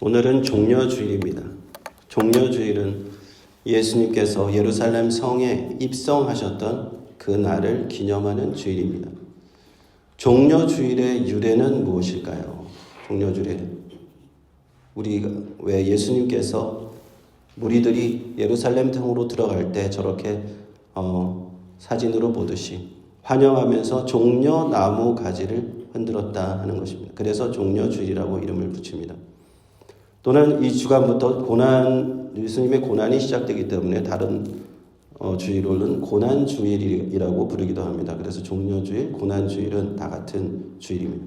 오늘은 종려주일입니다. 종려주일은 예수님께서 예루살렘 성에 입성하셨던 그 날을 기념하는 주일입니다. 종려주일의 유래는 무엇일까요? 종려주일에 우리가 왜 예수님께서 무리들이 예루살렘 성으로 들어갈 때 저렇게 사진으로 보듯이 환영하면서 종려나무 가지를 흔들었다 하는 것입니다. 그래서 종려주일이라고 이름을 붙입니다. 또는 이 주간부터 예수님의 고난이 시작되기 때문에 다른 주일로는 고난주일이라고 부르기도 합니다. 그래서 종려주일, 고난주일은 다 같은 주일입니다.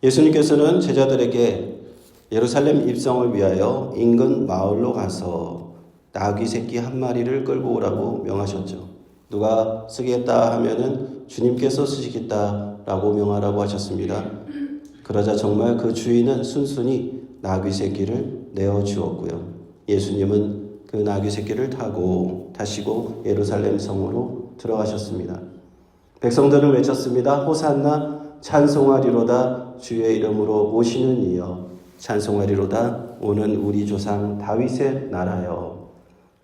예수님께서는 제자들에게 예루살렘 입성을 위하여 인근 마을로 가서 나귀 새끼 한 마리를 끌고 오라고 명하셨죠. 누가 쓰겠다 하면은 주님께서 쓰시겠다라고 명하라고 하셨습니다. 그러자 정말 그 주인은 순순히 나귀 새끼를 내어주었고요. 예수님은 그 나귀 새끼를 타시고 예루살렘 성으로 들어가셨습니다. 백성들은 외쳤습니다. 호산나 찬송하리로다 주의 이름으로 오시는 이여 찬송하리로다 오는 우리 조상 다윗의 나라여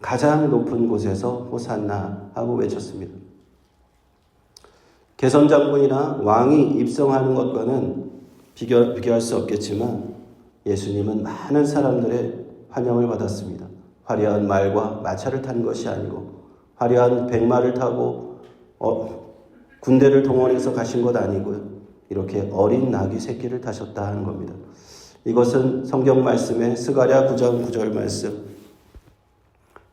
가장 높은 곳에서 호산나 하고 외쳤습니다. 개선장군이나 왕이 입성하는 것과는 비교할 수 없겠지만 예수님은 많은 사람들의 환영을 받았습니다. 화려한 말과 마차를 탄 것이 아니고 화려한 백마를 타고 군대를 동원해서 가신 것 아니고요. 이렇게 어린 나귀 새끼를 타셨다 하는 겁니다. 이것은 성경 말씀의 스가랴 9장 9절 말씀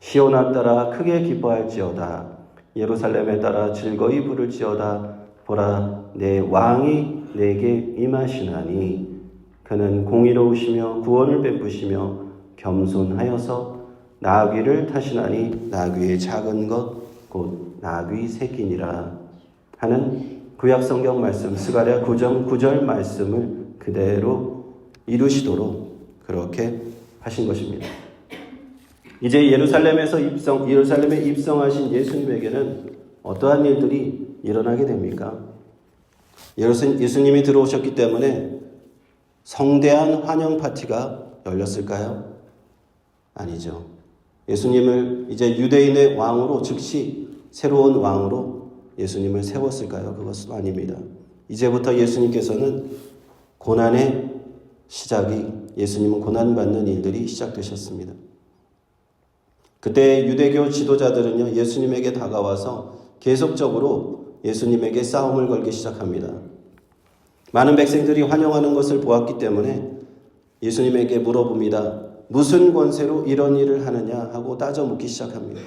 시온아 따라 크게 기뻐할지어다 예루살렘에 따라 즐거이 부를지어다 보라 내 왕이 내게 임하시나니 그는 공의로우시며 구원을 베푸시며 겸손하여서 나귀를 타시나니 나귀의 작은 것 곧 나귀 새끼니라 하는 구약 성경 말씀 스가랴 9장 9절 말씀을 그대로 이루시도록 그렇게 하신 것입니다. 이제 예루살렘에 입성하신 예수님에게는 어떠한 일들이 일어나게 됩니까? 예수님이 들어오셨기 때문에 성대한 환영 파티가 열렸을까요? 아니죠. 예수님을 이제 유대인의 왕으로 즉시 새로운 왕으로 예수님을 세웠을까요? 그것은 아닙니다. 이제부터 예수님께서는 고난의 시작이 예수님은 고난받는 일들이 시작되셨습니다. 그때 유대교 지도자들은요 예수님에게 다가와서 계속적으로 예수님에게 싸움을 걸기 시작합니다. 많은 백성들이 환영하는 것을 보았기 때문에 예수님에게 물어봅니다. 무슨 권세로 이런 일을 하느냐 하고 따져 묻기 시작합니다.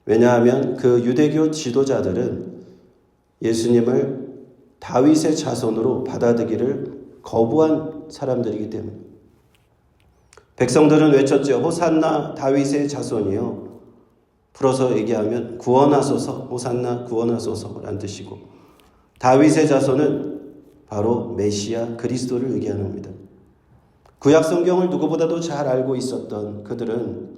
왜냐하면 그 유대교 지도자들은 예수님을 다윗의 자손으로 받아들이기를 거부한 사람들이기 때문에 백성들은 외쳤죠. 호산나 다윗의 자손이요. 풀어서 얘기하면 구원하소서 호산나 구원하소서라는 뜻이고 다윗의 자손은 바로 메시아 그리스도를 의미하는 겁니다. 구약 성경을 누구보다도 잘 알고 있었던 그들은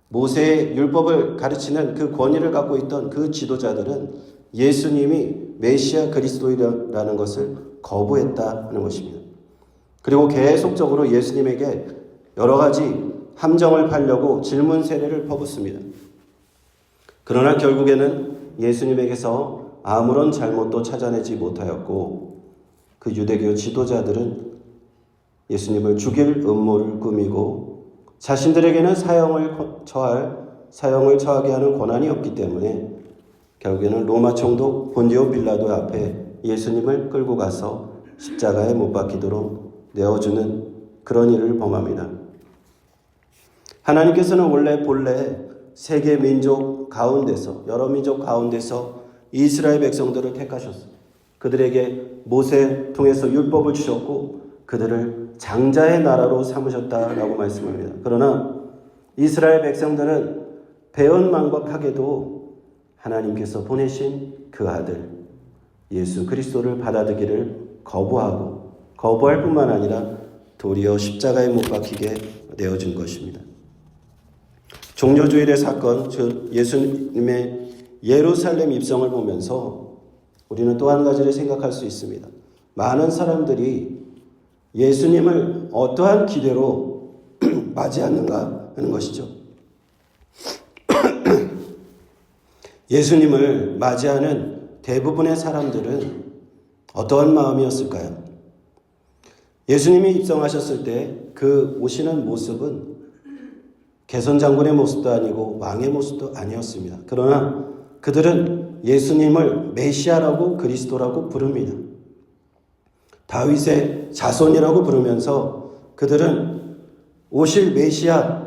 모세의 율법을 가르치는 그 권위를 갖고 있던 그 지도자들은 예수님이 메시아 그리스도라는 것을 거부했다는 것입니다. 그리고 계속적으로 예수님에게 여러 가지 함정을 팔려고 질문 세례를 퍼붓습니다. 그러나 결국에는 예수님에게서 아무런 잘못도 찾아내지 못하였고 그 유대교 지도자들은 예수님을 죽일 음모를 꾸미고 자신들에게는 사형을 처하게 하는 권한이 없기 때문에 결국에는 로마 총독 본디오 빌라도 앞에 예수님을 끌고 가서 십자가에 못 박히도록 내어주는 그런 일을 범합니다. 하나님께서는 본래 세계 민족 가운데서 여러 민족 가운데서 이스라엘 백성들을 택하셨습니다. 그들에게 모세 통해서 율법을 주셨고 그들을 장자의 나라로 삼으셨다라고 말씀합니다. 그러나 이스라엘 백성들은 배은망박하게도 하나님께서 보내신 그 아들 예수 그리스도를 받아들이기를 거부할 뿐만 아니라 도리어 십자가에 못 박히게 내어준 것입니다. 종려주일의 사건, 즉 예수님의 예루살렘 입성을 보면서 우리는 또 한 가지를 생각할 수 있습니다. 많은 사람들이 예수님을 어떠한 기대로 맞이하는가 하는 것이죠. 예수님을 맞이하는 대부분의 사람들은 어떠한 마음이었을까요? 예수님이 입성하셨을 때 그 오시는 모습은 개선장군의 모습도 아니고 왕의 모습도 아니었습니다. 그러나 그들은 예수님을 메시아라고 그리스도라고 부릅니다. 다윗의 자손이라고 부르면서 그들은 오실 메시아라고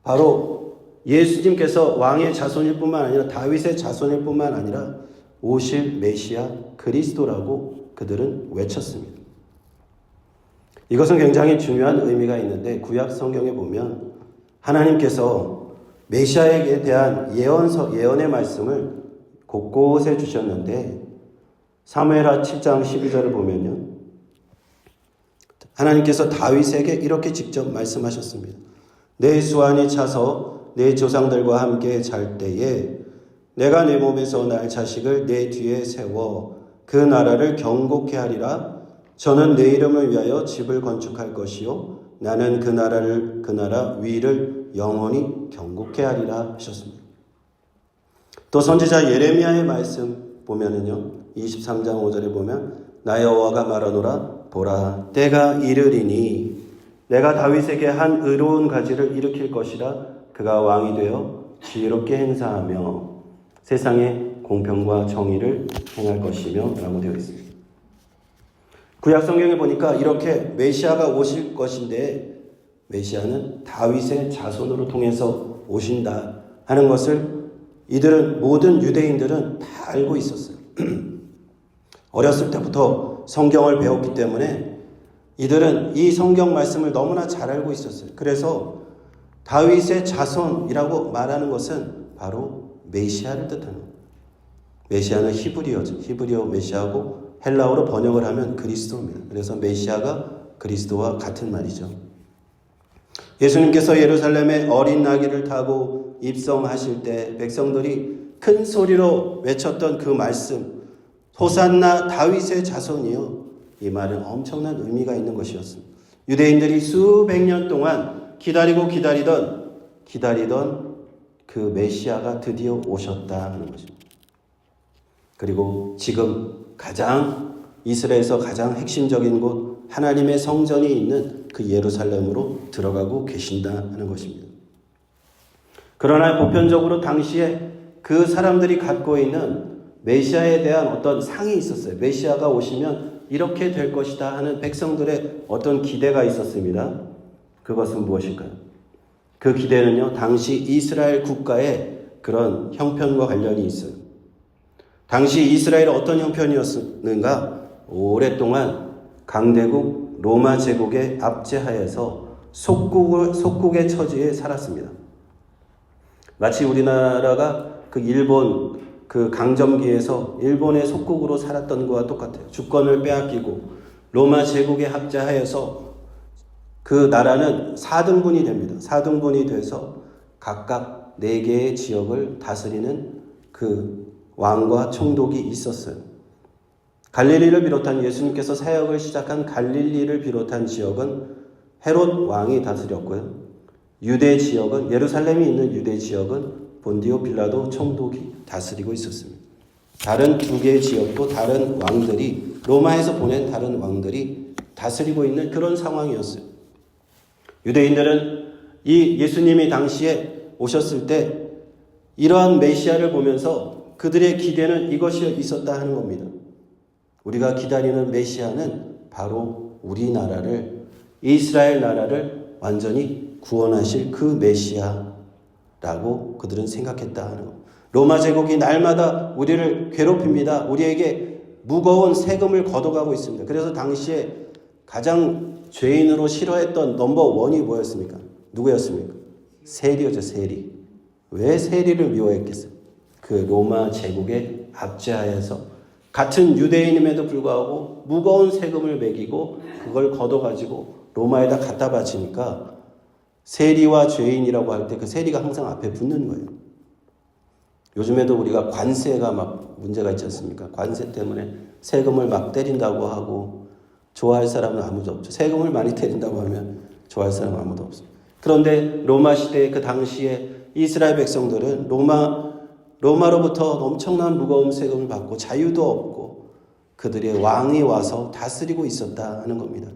바로 예수님께서 왕의 자손일 뿐만 아니라 다윗의 자손일 뿐만 아니라 오실 메시아 그리스도라고 그들은 외쳤습니다. 이것은 굉장히 중요한 의미가 있는데 구약 성경에 보면 하나님께서 메시아에게 대한 예언의 말씀을 곳곳에 주셨는데 사무엘하 7장 12절을 보면요. 하나님께서 다윗에게 이렇게 직접 말씀하셨습니다. 내 수완이 차서 내 조상들과 함께 잘 때에 내가 내 몸에서 날 자식을 내 뒤에 세워 그 나라를 경고케 하리라. 저는 내 이름을 위하여 집을 건축할 것이요 나는 그 나라 위를 영원히 경고케 하리라 하셨습니다. 또 선지자 예레미야의 말씀 보면은요. 23장 5절에 보면 나 여호와가 말하노라 보라 때가 이르리니 내가 다윗에게 한 의로운 가지를 일으킬 것이라 그가 왕이 되어 지혜롭게 행사하며 세상에 공평과 정의를 행할 것이며 라고 되어 있습니다. 구약 성경에 보니까 이렇게 메시아가 오실 것인데 메시아는 다윗의 자손으로 통해서 오신다 하는 것을 모든 유대인들은 다 알고 있었어요. 어렸을 때부터 성경을 배웠기 때문에 이들은 이 성경 말씀을 너무나 잘 알고 있었어요. 그래서 다윗의 자손이라고 말하는 것은 바로 메시아를 뜻하는 거예요. 메시아는 히브리어죠. 히브리어 메시아고 헬라어로 번역을 하면 그리스도입니다. 그래서 메시아가 그리스도와 같은 말이죠. 예수님께서 예루살렘에 어린 나귀를 타고 입성하실 때 백성들이 큰 소리로 외쳤던 그 말씀 호산나 다윗의 자손이요. 이 말은 엄청난 의미가 있는 것이었습니다. 유대인들이 수백 년 동안 기다리던 그 메시아가 드디어 오셨다 하는 것입니다. 그리고 지금 이스라엘에서 가장 핵심적인 곳 하나님의 성전이 있는 그 예루살렘으로 들어가고 계신다 하는 것입니다. 그러나 보편적으로 당시에 그 사람들이 갖고 있는 메시아에 대한 어떤 상이 있었어요. 메시아가 오시면 이렇게 될 것이다 하는 백성들의 어떤 기대가 있었습니다. 그것은 무엇일까요? 그 기대는요, 당시 이스라엘 국가의 그런 형편과 관련이 있어요. 당시 이스라엘은 어떤 형편이었는가? 오랫동안 강대국 로마 제국의 압제하에서 속국의 처지에 살았습니다. 마치 우리나라가 그 일본 강점기에서 일본의 속국으로 살았던 것과 똑같아요. 주권을 빼앗기고 로마 제국의 압제하에서 그 나라는 4등분이 됩니다. 4등분이 돼서 각각 4개의 지역을 다스리는 그 왕과 총독이 있었어요. 갈릴리를 비롯한 예수님께서 사역을 시작한 갈릴리를 비롯한 지역은 헤롯 왕이 다스렸고요. 유대 지역은 예루살렘이 있는 유대 지역은 본디오 빌라도 총독이 다스리고 있었습니다. 다른 2개의 지역도 다른 왕들이 로마에서 보낸 다른 왕들이 다스리고 있는 그런 상황이었어요. 유대인들은 이 예수님이 당시에 오셨을 때 이러한 메시아를 보면서 그들의 기대는 이것이 있었다 하는 겁니다. 우리가 기다리는 메시아는 바로 우리나라를, 이스라엘 나라를 완전히 구원하실 그 메시아라고 그들은 생각했다 하는 겁니다. 로마 제국이 날마다 우리를 괴롭힙니다. 우리에게 무거운 세금을 걷어가고 있습니다. 그래서 당시에 가장 죄인으로 싫어했던 넘버1이 뭐였습니까? 누구였습니까? 세리였죠, 세리. 왜 세리를 미워했겠어요? 그 로마 제국의 압제하에서 같은 유대인임에도 불구하고 무거운 세금을 매기고 그걸 걷어가지고 로마에다 갖다 바치니까 세리와 죄인이라고 할 때 그 세리가 항상 앞에 붙는 거예요. 요즘에도 우리가 관세가 막 문제가 있지 않습니까? 관세 때문에 세금을 막 때린다고 하고 좋아할 사람은 아무도 없죠. 세금을 많이 때린다고 하면 좋아할 사람은 아무도 없어요. 그런데 로마 시대 그 당시에 이스라엘 백성들은 로마로부터 엄청난 무거운 세금을 받고 자유도 없고 그들의 왕이 와서 다스리고 있었다 하는 겁니다.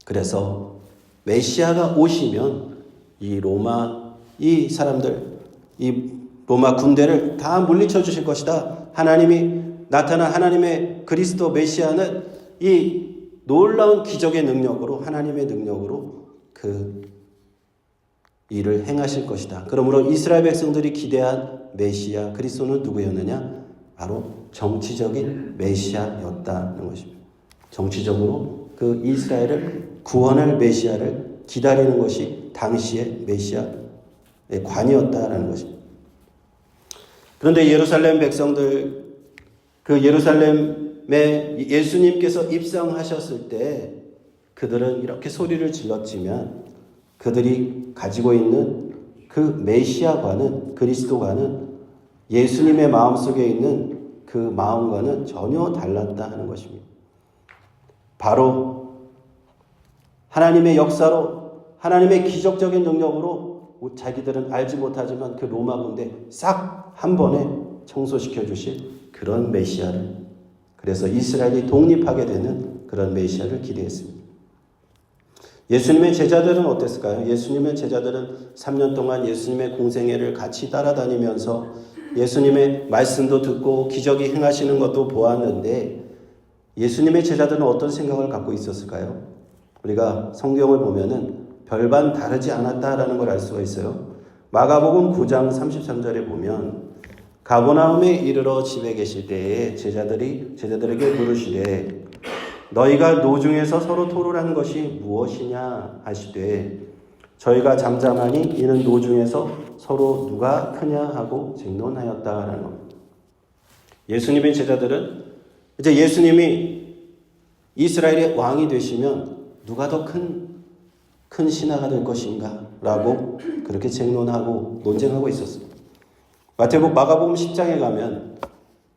그래서 메시아가 오시면 이 로마 군대를 다 물리쳐 주실 것이다. 하나님이 나타난 하나님의 그리스도 메시아는 이 놀라운 기적의 능력으로, 하나님의 능력으로 그 일을 행하실 것이다. 그러므로 이스라엘 백성들이 기대한 메시아 그리스도는 누구였느냐? 바로 정치적인 메시아였다는 것입니다. 정치적으로 그 이스라엘을 구원할 메시아를 기다리는 것이 당시의 메시아의 관이었다라는 것입니다. 그런데 예루살렘 백성들, 그 예루살렘에 예수님께서 입성하셨을 때 그들은 이렇게 소리를 질렀지만 그들이 가지고 있는 그 메시아과는, 그리스도과는 예수님의 마음속에 있는 그 마음과는 전혀 달랐다 하는 것입니다. 바로 하나님의 역사로, 하나님의 기적적인 능력으로 자기들은 알지 못하지만 그 로마 군대 싹 한 번에 청소시켜 주실 그런 메시아를, 그래서 이스라엘이 독립하게 되는 그런 메시아를 기대했습니다. 예수님의 제자들은 어땠을까요? 예수님의 제자들은 3년 동안 예수님의 공생애를 같이 따라다니면서 예수님의 말씀도 듣고 기적이 행하시는 것도 보았는데 예수님의 제자들은 어떤 생각을 갖고 있었을까요? 우리가 성경을 보면은 별반 다르지 않았다라는 걸 알 수가 있어요. 마가복음 9장 33절에 보면 가버나움에 이르러 집에 계실 때에 제자들에게 물으시되 너희가 노중에서 서로 토론하는 것이 무엇이냐 하시되 저희가 잠잠하니 이는 노중에서 서로 누가 크냐 하고 쟁론하였다라는 겁니다. 예수님의 제자들은 이제 예수님이 이스라엘의 왕이 되시면 누가 더 큰 신하가 될 것인가 라고 그렇게 쟁론하고 논쟁하고 있었습니다. 마가복음 10장에 가면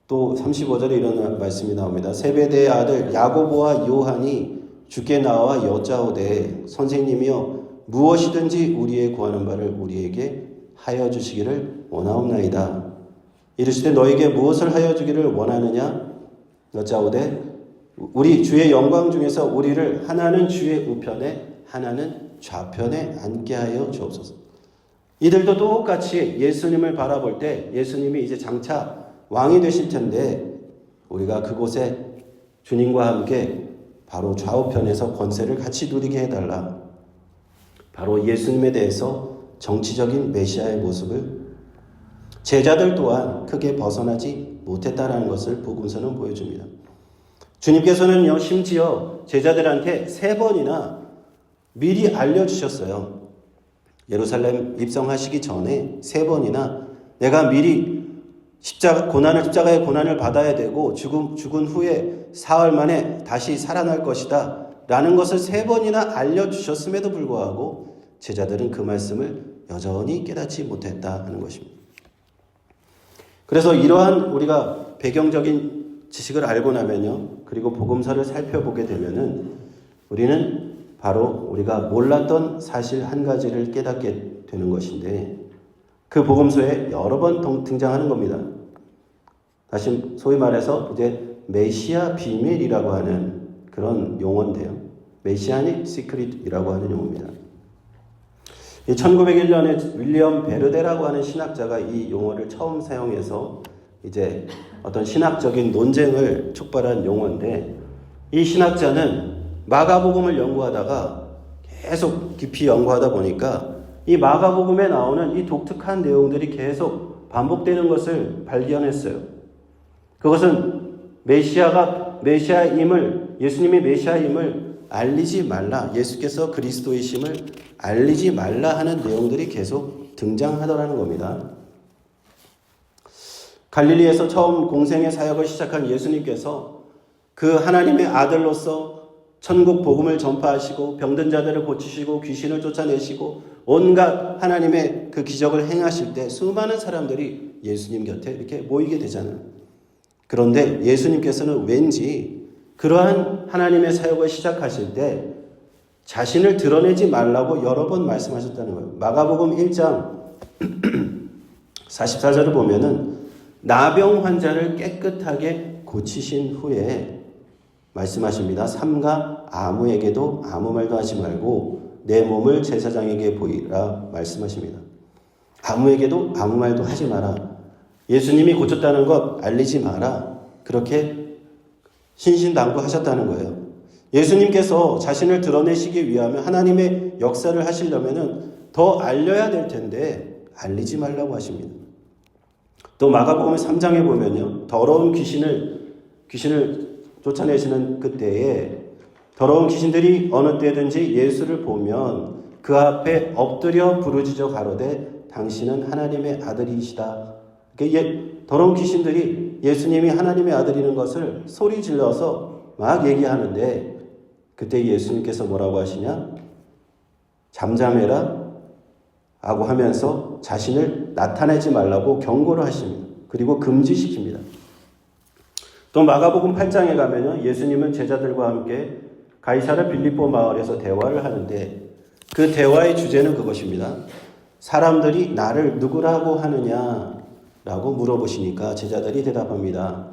또 35절에 이런 말씀이 나옵니다. 세베대의 아들 야고보와 요한이 주께 나와 여짜오되 선생님이여 무엇이든지 우리의 구하는 바를 우리에게 하여 주시기를 원하옵나이다. 이르시되 너에게 무엇을 하여 주기를 원하느냐? 여짜오되 우리 주의 영광 중에서 우리를 하나는 주의 우편에 하나는 좌편에 앉게 하여 주옵소서. 이들도 똑같이 예수님을 바라볼 때 예수님이 이제 장차 왕이 되실 텐데 우리가 그곳에 주님과 함께 바로 좌우편에서 권세를 같이 누리게 해달라. 바로 예수님에 대해서 정치적인 메시아의 모습을 제자들 또한 크게 벗어나지 못했다라는 것을 복음서는 보여줍니다. 주님께서는요, 심지어 제자들한테 3번이나 미리 알려주셨어요. 예루살렘 입성하시기 전에 3번이나 내가 미리 십자가의 고난을 받아야 되고 죽은 후에 사흘 만에 다시 살아날 것이다 라는 것을 3번이나 알려주셨음에도 불구하고 제자들은 그 말씀을 여전히 깨닫지 못했다 하는 것입니다. 그래서 이러한 우리가 배경적인 지식을 알고 나면요, 그리고 복음서를 살펴보게 되면은 우리는 바로 우리가 몰랐던 사실 한 가지를 깨닫게 되는 것인데 그 복음서에 여러 번 등장하는 겁니다. 다시 소위 말해서 이제 메시아 비밀이라고 하는 그런 용어인데요. 메시아닉 시크릿이라고 하는 용어입니다. 1901년에 윌리엄 베르데라고 하는 신학자가 이 용어를 처음 사용해서 이제 어떤 신학적인 논쟁을 촉발한 용어인데 이 신학자는 마가복음을 연구하다가 계속 깊이 연구하다 보니까 이 마가복음에 나오는 이 독특한 내용들이 계속 반복되는 것을 발견했어요. 그것은 예수님이 메시아임을 알리지 말라, 예수께서 그리스도이심을 알리지 말라 하는 내용들이 계속 등장하더라는 겁니다. 갈릴리에서 처음 공생의 사역을 시작한 예수님께서 그 하나님의 아들로서 천국 복음을 전파하시고 병든 자들을 고치시고 귀신을 쫓아내시고 온갖 하나님의 그 기적을 행하실 때 수많은 사람들이 예수님 곁에 이렇게 모이게 되잖아요. 그런데 예수님께서는 왠지 그러한 하나님의 사역을 시작하실 때 자신을 드러내지 말라고 여러 번 말씀하셨다는 거예요. 마가복음 1장 44절을 보면은 나병 환자를 깨끗하게 고치신 후에 말씀하십니다. 삼가 아무에게도 아무 말도 하지 말고 내 몸을 제사장에게 보이라 말씀하십니다. 아무에게도 아무 말도 하지 마라. 예수님이 고쳤다는 것 알리지 마라. 그렇게 신신당부하셨다는 거예요. 예수님께서 자신을 드러내시기 위하면 하나님의 역사를 하시려면 더 알려야 될 텐데 알리지 말라고 하십니다. 또 마가복음 3장에 보면요. 더러운 귀신을 쫓아내시는 그때에 더러운 귀신들이 어느 때든지 예수를 보면 그 앞에 엎드려 부르짖어 가로되 당신은 하나님의 아들이시다. 더러운 귀신들이 예수님이 하나님의 아들이는 것을 소리 질러서 막 얘기하는데 그때 예수님께서 뭐라고 하시냐? 잠잠해라 라고 하면서 자신을 나타내지 말라고 경고를 하십니다. 그리고 금지시킵니다. 또 마가복음 8장에 가면요. 예수님은 제자들과 함께 가이사랴 빌립보 마을에서 대화를 하는데 그 대화의 주제는 그것입니다. 사람들이 나를 누구라고 하느냐라고 물어보시니까 제자들이 대답합니다.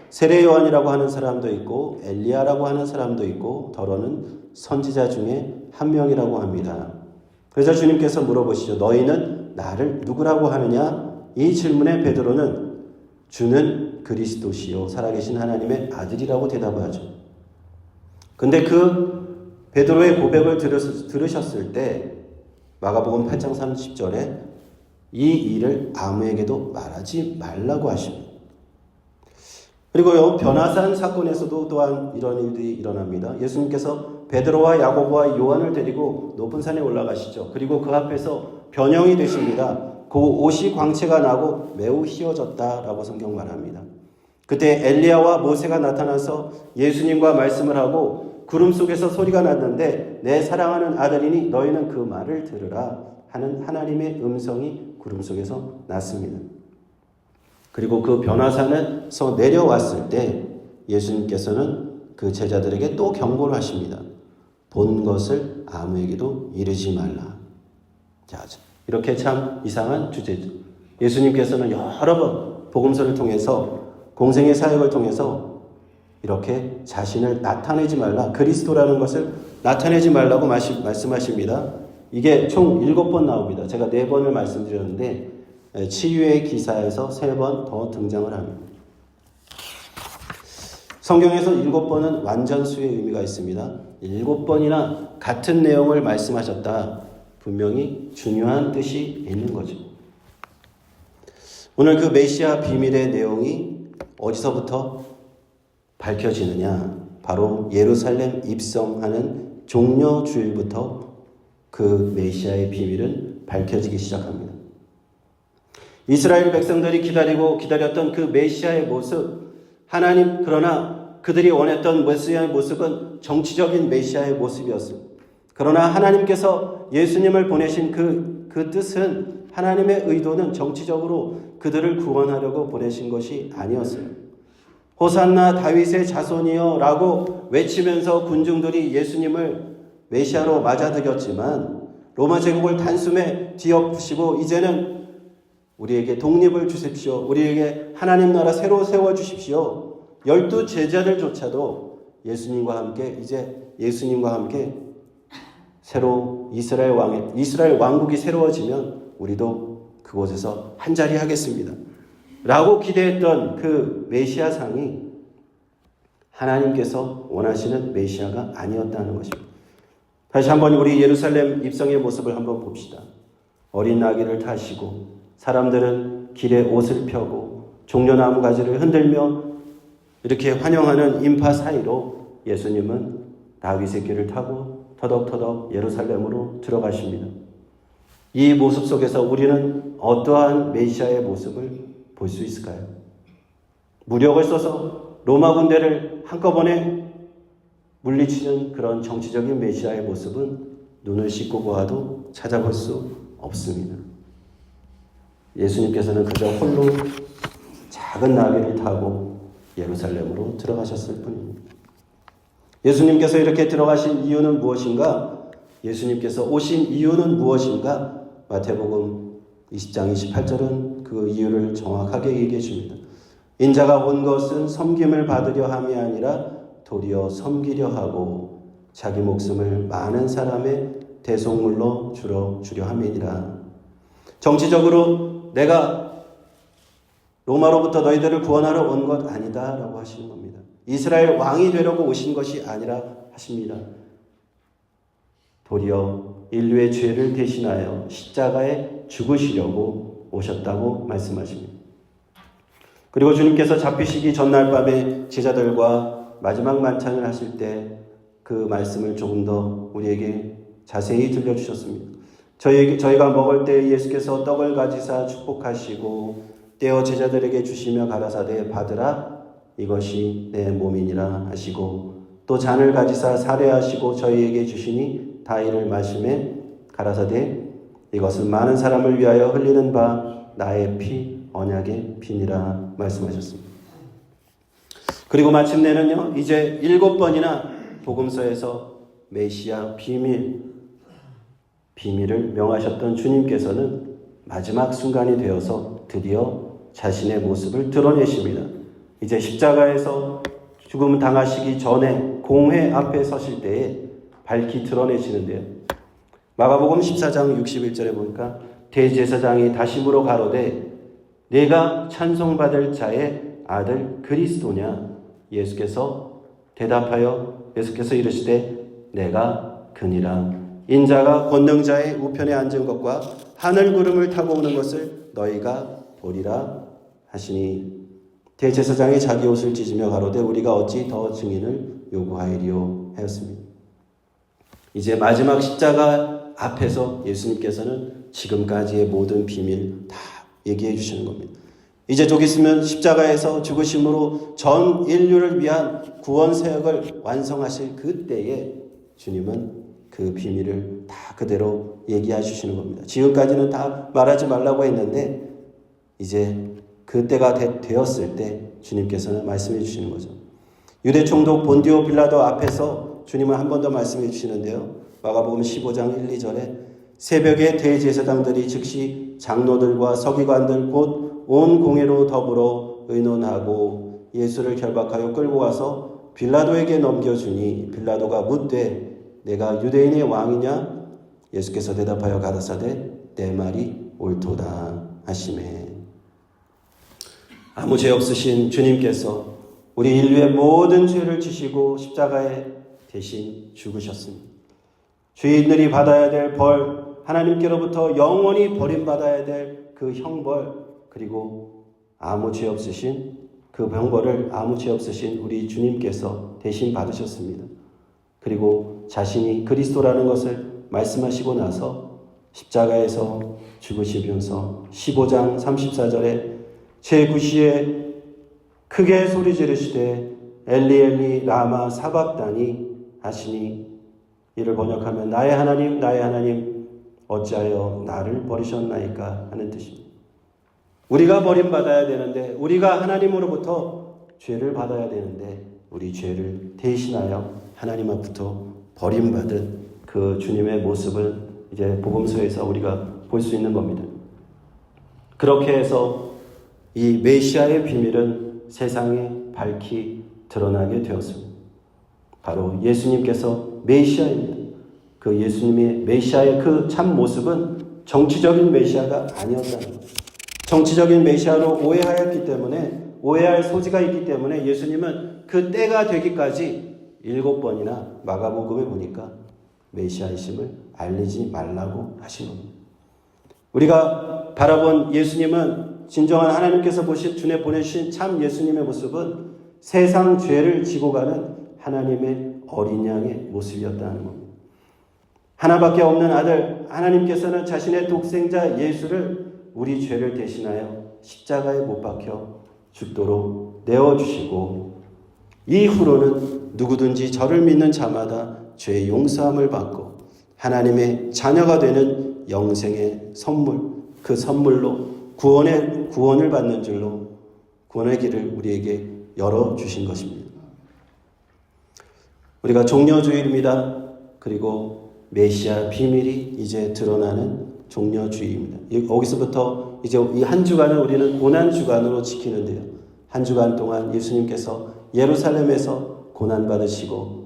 세례 요한이라고 하는 사람도 있고 엘리야라고 하는 사람도 있고 더러는 선지자 중에 한 명이라고 합니다. 그래서 주님께서 물어보시죠. 너희는 나를 누구라고 하느냐? 이 질문에 베드로는 주는 그리스도시요 살아계신 하나님의 아들이라고 대답하죠. 근데 그 베드로의 고백을 들으셨을 때 마가복음 8장 30절에 이 일을 아무에게도 말하지 말라고 하십니다. 그리고요, 변화산 사건에서도 또한 이런 일들이 일어납니다. 예수님께서 베드로와 야고보와 요한을 데리고 높은 산에 올라가시죠. 그리고 그 앞에서 변형이 되십니다. 그 옷이 광채가 나고 매우 희어졌다라고 성경 말합니다. 그때 엘리야와 모세가 나타나서 예수님과 말씀을 하고 구름 속에서 소리가 났는데 내 사랑하는 아들이니 너희는 그 말을 들으라 하는 하나님의 음성이 구름 속에서 났습니다. 그리고 그 변화산에서 내려왔을 때 예수님께서는 그 제자들에게 또 경고를 하십니다. 본 것을 아무에게도 이르지 말라. 자, 이렇게 참 이상한 주제죠. 예수님께서는 여러 번 복음서를 통해서 공생의 사역을 통해서 이렇게 자신을 나타내지 말라, 그리스도라는 것을 나타내지 말라고 말씀하십니다. 이게 총 7번 나옵니다. 제가 4번을 말씀드렸는데 치유의 기사에서 3번 더 등장을 합니다. 성경에서 7번은 완전수의 의미가 있습니다. 7번이나 같은 내용을 말씀하셨다. 분명히 중요한 뜻이 있는 거죠. 오늘 그 메시아 비밀의 내용이 어디서부터 밝혀지느냐? 바로 예루살렘 입성하는 종려 주일부터 그 메시아의 비밀은 밝혀지기 시작합니다. 이스라엘 백성들이 기다렸던 그 메시아의 모습, 하나님, 그러나 그들이 원했던 메시아의 모습은 정치적인 메시아의 모습이었습니다. 그러나 하나님께서 예수님을 보내신 그 뜻은, 하나님의 의도는 정치적으로 그들을 구원하려고 보내신 것이 아니었어요. 호산나 다윗의 자손이여 라고 외치면서 군중들이 예수님을 메시아로 맞아들였지만 로마 제국을 단숨에 뒤엎으시고 이제는 우리에게 독립을 주십시오. 우리에게 하나님 나라 새로 세워주십시오. 12 제자들조차도 예수님과 함께 새로 이스라엘 왕국이 새로워지면 우리도 그곳에서 한자리 하겠습니다. 라고 기대했던 그 메시아상이 하나님께서 원하시는 메시아가 아니었다는 것입니다. 다시 한번 우리 예루살렘 입성의 모습을 한번 봅시다. 어린 나귀를 타시고 사람들은 길에 옷을 펴고 종려나무 가지를 흔들며 이렇게 환영하는 인파 사이로 예수님은 다윗의 길을 타고 터덕터덕 예루살렘으로 들어가십니다. 이 모습 속에서 우리는 어떠한 메시아의 모습을 볼 수 있을까요? 무력을 써서 로마 군대를 한꺼번에 물리치는 그런 정치적인 메시아의 모습은 눈을 씻고 보아도 찾아볼 수 없습니다. 예수님께서는 그저 홀로 작은 나귀를 타고 예루살렘으로 들어가셨을 뿐입니다. 예수님께서 이렇게 들어가신 이유는 무엇인가? 예수님께서 오신 이유는 무엇인가? 마태복음 20장 28절은 그 이유를 정확하게 얘기해 줍니다. 인자가 온 것은 섬김을 받으려 함이 아니라 도리어 섬기려 하고 자기 목숨을 많은 사람의 대속물로 주려 함이니라. 정치적으로 내가 로마로부터 너희들을 구원하러 온 것 아니다 라고 하시는 겁니다. 이스라엘 왕이 되려고 오신 것이 아니라 하십니다. 도리어 인류의 죄를 대신하여 십자가에 죽으시려고 오셨다고 말씀하십니다. 그리고 주님께서 잡히시기 전날 밤에 제자들과 마지막 만찬을 하실 때 그 말씀을 조금 더 우리에게 자세히 들려주셨습니다. 저희가 먹을 때 예수께서 떡을 가지사 축복하시고 떼어 제자들에게 주시며 가라사대 받으라 이것이 내 몸이니라 하시고 또 잔을 가지사 사례하시고 저희에게 주시니 다 이를 마시매 가라사대 이것은 많은 사람을 위하여 흘리는 바 나의 피 언약의 피니라 말씀하셨습니다. 그리고 마침내는요, 이제 7번이나 복음서에서 메시아 비밀을 명하셨던 주님께서는 마지막 순간이 되어서 드디어 자신의 모습을 드러내십니다. 이제 십자가에서 죽음 당하시기 전에 공회 앞에 서실 때에 밝히 드러내시는데요. 마가복음 14장 61절에 보니까 대제사장이 다시 물어 가로되 내가 찬송받을 자의 아들 그리스도냐? 예수께서 이르시되 내가 그니라. 인자가 권능자의 우편에 앉은 것과 하늘 구름을 타고 오는 것을 너희가 보리라 하시니 대제사장이 자기 옷을 찢으며 가로되 우리가 어찌 더 증인을 요구하리요 하였습니다. 이제 마지막 십자가 앞에서 예수님께서는 지금까지의 모든 비밀 다 얘기해 주시는 겁니다. 이제 좀 있으면 십자가에서 죽으심으로 전 인류를 위한 구원 사역을 완성하실 그때에 주님은 그 비밀을 다 그대로 얘기해 주시는 겁니다. 지금까지는 다 말하지 말라고 했는데 이제 그때가 되었을 때 주님께서는 말씀해 주시는 거죠. 유대 총독 본디오 빌라도 앞에서 주님은 한 번 더 말씀해 주시는데요. 마가복음 15장 1, 2절에 새벽에 대제사장들이 즉시 장로들과 서기관들 곧 온 공회로 더불어 의논하고 예수를 결박하여 끌고 와서 빌라도에게 넘겨주니 빌라도가 묻되 내가 유대인의 왕이냐? 예수께서 대답하여 가라사대 내 말이 옳도다 하시매. 아무 죄 없으신 주님께서 우리 인류의 모든 죄를 지시고 십자가에 대신 죽으셨습니다. 죄인들이 받아야 될 벌, 하나님께로부터 영원히 버림받아야 될 그 형벌, 그리고 아무 죄 없으신 그 형벌을 아무 죄 없으신 우리 주님께서 대신 받으셨습니다. 그리고 자신이 그리스도라는 것을 말씀하시고 나서 십자가에서 죽으시면서 15장 34절에 제9시에 크게 소리 지르시되 엘리 엘리 라마 사박다니 하시니 이를 번역하면 나의 하나님 어찌하여 나를 버리셨나이까 하는 뜻입니다. 우리가 버림받아야 되는데 우리가 하나님으로부터 죄를 받아야 되는데 우리 죄를 대신하여 하나님 앞부터 버림받은 그 주님의 모습을 이제 복음서에서 우리가 볼 수 있는 겁니다. 그렇게 해서 이 메시아의 비밀은 세상에 밝히 드러나게 되었습니다. 바로 예수님께서 메시아입니다. 그 예수님의 메시아의 그 참 모습은 정치적인 메시아가 아니었다는 것. 정치적인 메시아로 오해하였기 때문에 오해할 소지가 있기 때문에 예수님은 그 때가 되기까지 7번이나 마가복음에 보니까 메시아이심을 알리지 말라고 하신 겁니다. 우리가 바라본 예수님은 진정한 하나님께서 보내주신 참 예수님의 모습은 세상 죄를 지고 가는 하나님의 어린 양의 모습이었다는 겁니다. 하나밖에 없는 아들 하나님께서는 자신의 독생자 예수를 우리 죄를 대신하여 십자가에 못 박혀 죽도록 내어주시고 이후로는 누구든지 저를 믿는 자마다 죄의 용서함을 받고 하나님의 자녀가 되는 영생의 선물, 그 선물로 구원을 받는 줄로 구원의 길을 우리에게 열어주신 것입니다. 우리가 종려주일입니다. 그리고 메시아 비밀이 이제 드러나는 종려주일입니다. 여기서부터 이제 이 한 주간을 우리는 고난주간으로 지키는데요. 한 주간 동안 예수님께서 예루살렘에서 고난받으시고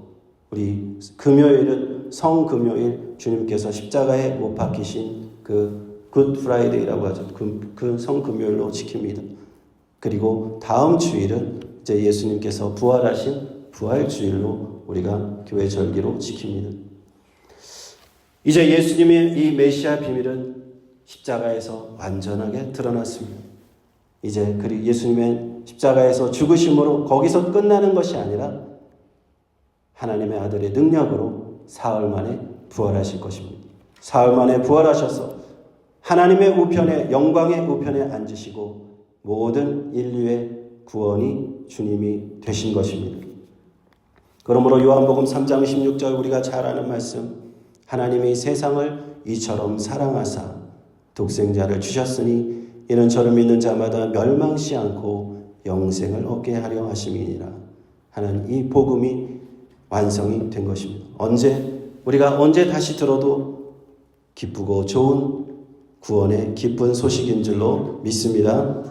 우리 금요일은 성금요일 주님께서 십자가에 못 박히신 그 굿 프라이데이라고 하죠. 그 성금요일로 지킵니다. 그리고 다음 주일은 이제 예수님께서 부활하신 부활주일로 우리가 교회 절기로 지킵니다. 이제 예수님의 이 메시아 비밀은 십자가에서 완전하게 드러났습니다. 이제 그리고 예수님의 십자가에서 죽으심으로 거기서 끝나는 것이 아니라 하나님의 아들의 능력으로 사흘 만에 부활하실 것입니다. 사흘 만에 부활하셔서 하나님의 우편에 영광의 우편에 앉으시고 모든 인류의 구원이 주님이 되신 것입니다. 그러므로 요한복음 3장 16절 우리가 잘 아는 말씀, 하나님이 세상을 이처럼 사랑하사 독생자를 주셨으니 이는 저를 믿는 자마다 멸망치 않고 영생을 얻게 하려 하심이니라 하는 이 복음이 완성이 된 것입니다. 우리가 언제 다시 들어도 기쁘고 좋은 구원의 기쁜 소식인 줄로 믿습니다.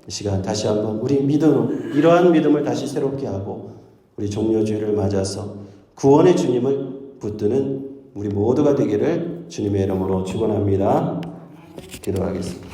이 시간 다시 한번 우리 이러한 믿음을 다시 새롭게 하고 우리 종려주일을 맞아서 구원의 주님을 붙드는 우리 모두가 되기를 주님의 이름으로 축원합니다. 기도하겠습니다.